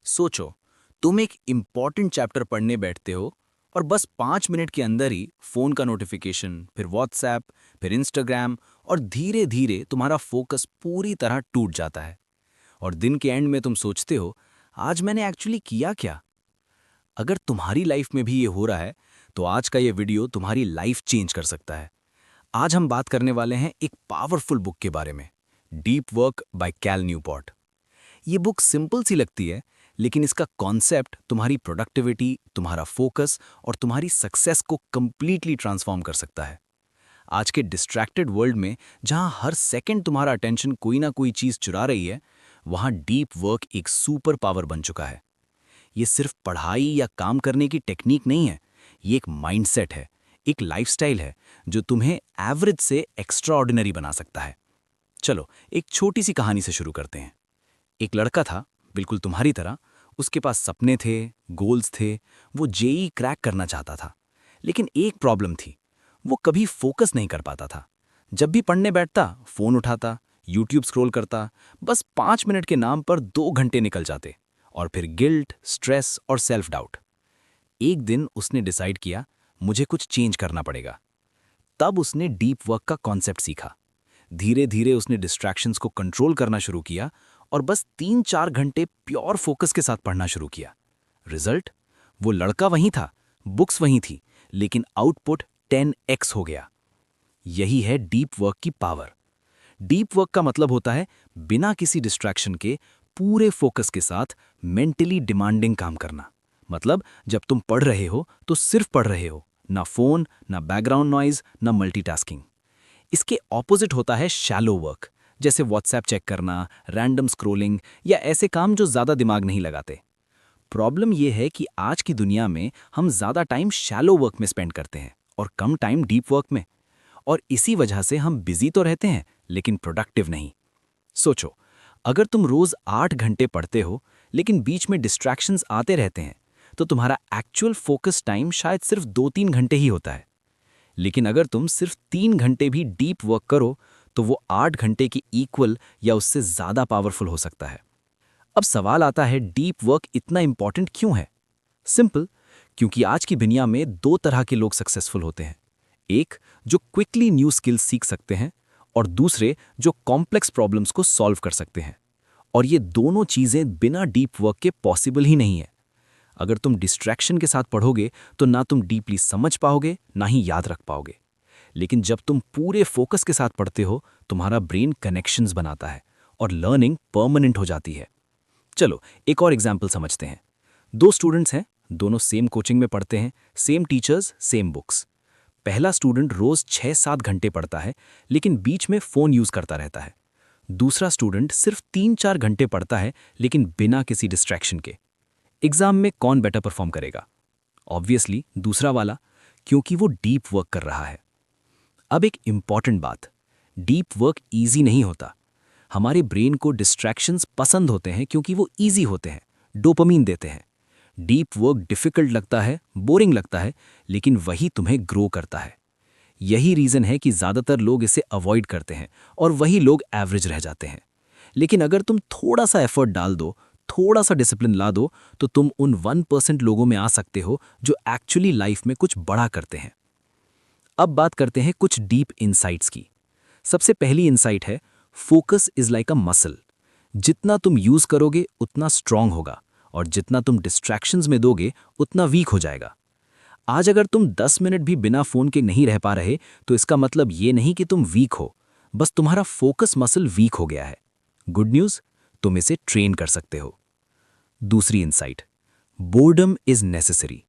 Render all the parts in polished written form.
सोचो, तुम एक इम्पॉर्टेंट चैप्टर पढ़ने बैठते हो और बस 5 मिनट के अंदर ही फोन का नोटिफिकेशन, फिर व्हाट्सएप, फिर इंस्टाग्राम और धीरे धीरे तुम्हारा फोकस पूरी तरह टूट जाता है। और दिन के एंड में तुम सोचते हो, आज मैंने एक्चुअली किया क्या? अगर तुम्हारी लाइफ में भी ये हो रहा है, तो आज का ये वीडियो तुम्हारी लाइफ चेंज कर सकता है। आज हम बात करने वाले हैं एक पावरफुल बुक के बारे में, deep work by Cal Newport. ये बुक सिंपल सी लगती है, लेकिन इसका कॉन्सेप्ट तुम्हारी प्रोडक्टिविटी, तुम्हारा फोकस और तुम्हारी सक्सेस को कंप्लीटली ट्रांसफॉर्म कर सकता है। आज के डिस्ट्रैक्टेड वर्ल्ड में, जहां हर सेकंड तुम्हारा अटेंशन कोई ना कोई चीज चुरा रही है, वहां डीप वर्क एक सुपर पावर बन चुका है। ये सिर्फ पढ़ाई या काम करने की टेक्निक नहीं है, ये एक माइंडसेट है, एक लाइफस्टाइल है जो तुम्हें एवरेज से एक्स्ट्रा ऑर्डिनरी बना सकता है। चलो, एक छोटी सी कहानी से शुरू करते हैं। एक लड़का था, बिल्कुल तुम्हारी तरह। उसके पास सपने थे, गोल्स थे, वो जेईई क्रैक करना चाहता था। लेकिन एक प्रॉब्लम थी, वो कभी फोकस नहीं कर पाता था। जब भी पढ़ने बैठता, फोन उठाता, यूट्यूब स्क्रॉल करता, बस 5 मिनट के नाम पर 2 घंटे निकल जाते। और फिर गिल्ट, स्ट्रेस और सेल्फ डाउट। एक दिन उसने डिसाइड किया, मुझे कुछ चेंज करना पड़ेगा। तब उसने डीप वर्क का कॉन्सेप्ट सीखा। धीरे धीरे उसने डिस्ट्रैक्शंस को कंट्रोल करना शुरू किया और बस 3-4 घंटे प्योर फोकस के साथ पढ़ना शुरू किया। रिजल्ट? वो लड़का वहीं था, बुक्स वहीं थी, लेकिन आउटपुट 10x हो गया। यही है डीप वर्क की पावर। डीप वर्क का मतलब होता है बिना किसी डिस्ट्रैक्शन के पूरे फोकस के साथ मेंटली डिमांडिंग काम करना। मतलब जब तुम पढ़ रहे हो तो सिर्फ पढ़ रहे हो, ना फोन, ना बैकग्राउंड नॉइज, ना मल्टीटास्किंग। इसके ऑपोजिट होता है शैलो वर्क, जैसे व्हाट्सएप चेक करना, रैंडम स्क्रोलिंग या ऐसे काम जो ज़्यादा दिमाग नहीं लगाते। प्रॉब्लम यह है कि आज की दुनिया में हम ज़्यादा टाइम शैलो वर्क में स्पेंड करते हैं और कम टाइम डीप वर्क में। और इसी वजह से हम बिजी तो रहते हैं, लेकिन प्रोडक्टिव नहीं। सोचो, अगर तुम रोज 8 घंटे पढ़ते हो, लेकिन बीच में डिस्ट्रैक्शंस आते रहते हैं, तो तुम्हारा एक्चुअल फोकस टाइम शायद सिर्फ 2-3 घंटे ही होता है। लेकिन अगर तुम सिर्फ 3 घंटे भी डीप वर्क करो, तो वो 8 घंटे की इक्वल या उससे ज्यादा पावरफुल हो सकता है। अब सवाल आता है, डीप वर्क इतना इंपॉर्टेंट क्यों है? सिंपल, क्योंकि आज की दुनिया में 2 तरह के लोग सक्सेसफुल होते हैं। एक जो क्विकली न्यू स्किल्स सीख सकते हैं, और दूसरे जो कॉम्प्लेक्स प्रॉब्लम्स को सॉल्व कर सकते हैं। और ये दोनों चीजें बिना डीप वर्क के पॉसिबल ही नहीं है। अगर तुम डिस्ट्रैक्शन के साथ पढ़ोगे, तो ना तुम डीपली समझ पाओगे, ना ही याद रख पाओगे। लेकिन जब तुम पूरे फोकस के साथ पढ़ते हो, तुम्हारा ब्रेन कनेक्शंस बनाता है और लर्निंग परमानेंट हो जाती है। चलो, एक और एग्जाम्पल समझते हैं। 2 स्टूडेंट्स हैं, दोनों सेम कोचिंग में पढ़ते हैं, सेम टीचर्स, सेम बुक्स। पहला स्टूडेंट रोज 6-7 घंटे पढ़ता है, लेकिन बीच में फोन यूज करता रहता है। दूसरा स्टूडेंट सिर्फ 3-4 घंटे पढ़ता है, लेकिन बिना किसी डिस्ट्रैक्शन के। एग्जाम में कौन बेटर परफॉर्म करेगा? ऑब्वियसली दूसरा वाला, क्योंकि वो डीप वर्क कर रहा है। अब एक इंपॉर्टेंट बात, डीप वर्क इजी नहीं होता। हमारे ब्रेन को डिस्ट्रैक्शंस पसंद होते हैं क्योंकि वो इजी होते हैं, डोपामीन देते हैं। डीप वर्क डिफिकल्ट लगता है, बोरिंग लगता है, लेकिन वही तुम्हें ग्रो करता है। यही रीजन है कि ज्यादातर लोग इसे अवॉइड करते हैं और वही लोग एवरेज रह जाते हैं। लेकिन अगर तुम थोड़ा सा एफर्ट डाल दो, थोड़ा सा डिसिप्लिन ला दो, तो तुम उन 1% लोगों में आ सकते हो जो एक्चुअली लाइफ में कुछ बड़ा करते हैं। अब बात करते हैं कुछ डीप इनसाइट्स की। सबसे पहली इनसाइट है, focus is like a muscle. जितना तुम यूज करोगे उतना स्ट्रांग होगा, और जितना तुम डिस्ट्रैक्शंस में दोगे उतना वीक हो जाएगा। आज अगर तुम 10 मिनट भी बिना फोन के नहीं रह पा रहे, तो इसका मतलब ये नहीं कि तुम वीक हो, बस तुम्हारा फोकस मसल वीक हो गया है। गुड न्यूज, तुम इसे ट्रेन कर सकते हो। दूसरी इंसाइट, बोर्डम इज नेसेसरी।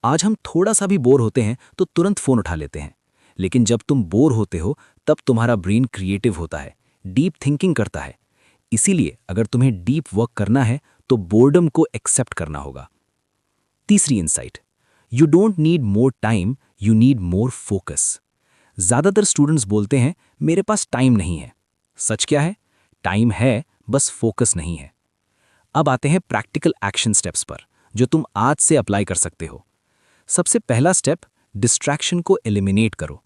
आज हम थोड़ा सा भी बोर होते हैं तो तुरंत फोन उठा लेते हैं, लेकिन जब तुम बोर होते हो तब तुम्हारा ब्रेन क्रिएटिव होता है, डीप थिंकिंग करता है। इसीलिए अगर तुम्हें डीप वर्क करना है, तो बोर्डम को एक्सेप्ट करना होगा। तीसरी insight, you don't need more time, you need more focus. ज्यादातर स्टूडेंट्स बोलते हैं, मेरे पास टाइम नहीं है। सच क्या है? टाइम है, बस फोकस नहीं है। अब आते हैं प्रैक्टिकल एक्शन स्टेप्स पर, जो तुम आज से अप्लाई कर सकते हो। सबसे पहला स्टेप, डिस्ट्रैक्शन को एलिमिनेट करो।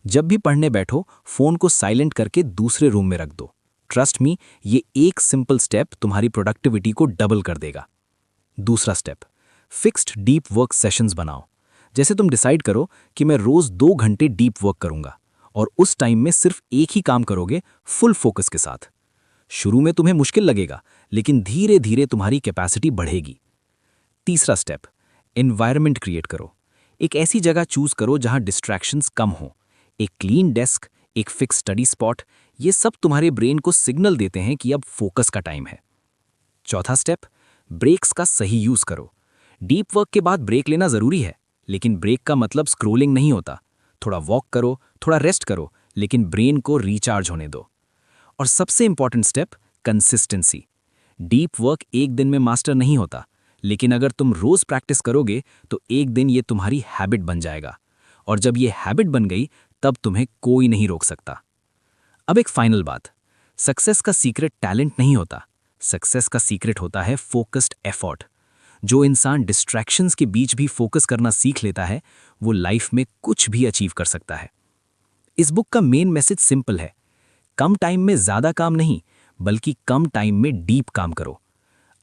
जब भी पढ़ने बैठो, फोन को साइलेंट करके दूसरे रूम में रख दो। ट्रस्ट मी, ये एक सिंपल स्टेप तुम्हारी प्रोडक्टिविटी को डबल कर देगा। दूसरा step, fixed deep work sessions बनाओ। जैसे तुम डिसाइड करो कि मैं रोज 2 घंटे डीप वर्क करूंगा और उस टाइम में सिर्फ एक ही काम करोगे फुल फोकस के साथ। शुरू में तुम्हें मुश्किल लगेगा, लेकिन धीरे धीरे तुम्हारी कैपेसिटी बढ़ेगी। तीसरा स्टेप, एनवायरनमेंट क्रिएट करो। एक ऐसी जगह चूज करो जहां डिस्ट्रैक्शंस कम हो। एक क्लीन डेस्क, एक फिक्स स्टडी स्पॉट, ये सब तुम्हारे ब्रेन को सिग्नल देते हैं कि अब फोकस का टाइम है। चौथा स्टेप, ब्रेक्स का सही यूज करो। डीप वर्क के बाद ब्रेक लेना जरूरी है, लेकिन ब्रेक का मतलब स्क्रोलिंग नहीं होता। थोड़ा वॉक करो, थोड़ा रेस्ट करो, लेकिन ब्रेन को रिचार्ज होने दो। और सबसे important step, consistency. Deep work एक दिन में मास्टर नहीं होता, लेकिन अगर तुम रोज प्रैक्टिस करोगे तो एक दिन ये तुम्हारी हैबिट बन जाएगा। और जब ये हैबिट बन गई, तब तुम्हें कोई नहीं रोक सकता। अब एक फाइनल बात, सक्सेस का सीक्रेट टैलेंट नहीं होता, सक्सेस का सीक्रेट होता है फोकस्ड एफर्ट। जो इंसान डिस्ट्रैक्शंस के बीच भी फोकस करना सीख लेता है, वो लाइफ में कुछ भी अचीव कर सकता है। इस बुक का मेन मैसेज सिंपल है, कम टाइम में ज्यादा काम नहीं, बल्कि कम टाइम में डीप काम करो।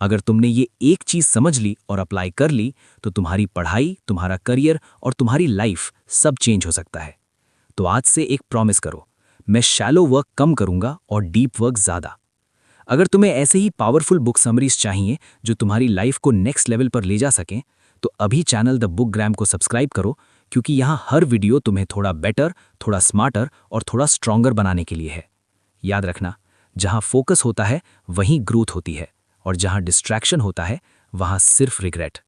अगर तुमने ये एक चीज समझ ली और अप्लाई कर ली, तो तुम्हारी पढ़ाई, तुम्हारा करियर और तुम्हारी लाइफ सब चेंज हो सकता है। तो आज से एक प्रॉमिस करो, मैं शैलो वर्क कम करूंगा और डीप वर्क ज्यादा। अगर तुम्हें ऐसे ही पावरफुल बुक समरीज चाहिए जो तुम्हारी लाइफ को नेक्स्ट लेवल पर ले जा सकें, तो अभी चैनल द बुक ग्राम को सब्सक्राइब करो, क्योंकि यहाँ हर वीडियो तुम्हें थोड़ा बेटर, थोड़ा स्मार्टर और थोड़ा स्ट्रॉन्गर बनाने के लिए है। याद रखना, जहाँ फोकस होता है वहीं ग्रोथ होती है, और जहाँ डिस्ट्रैक्शन होता है वहाँ सिर्फ रिग्रेट।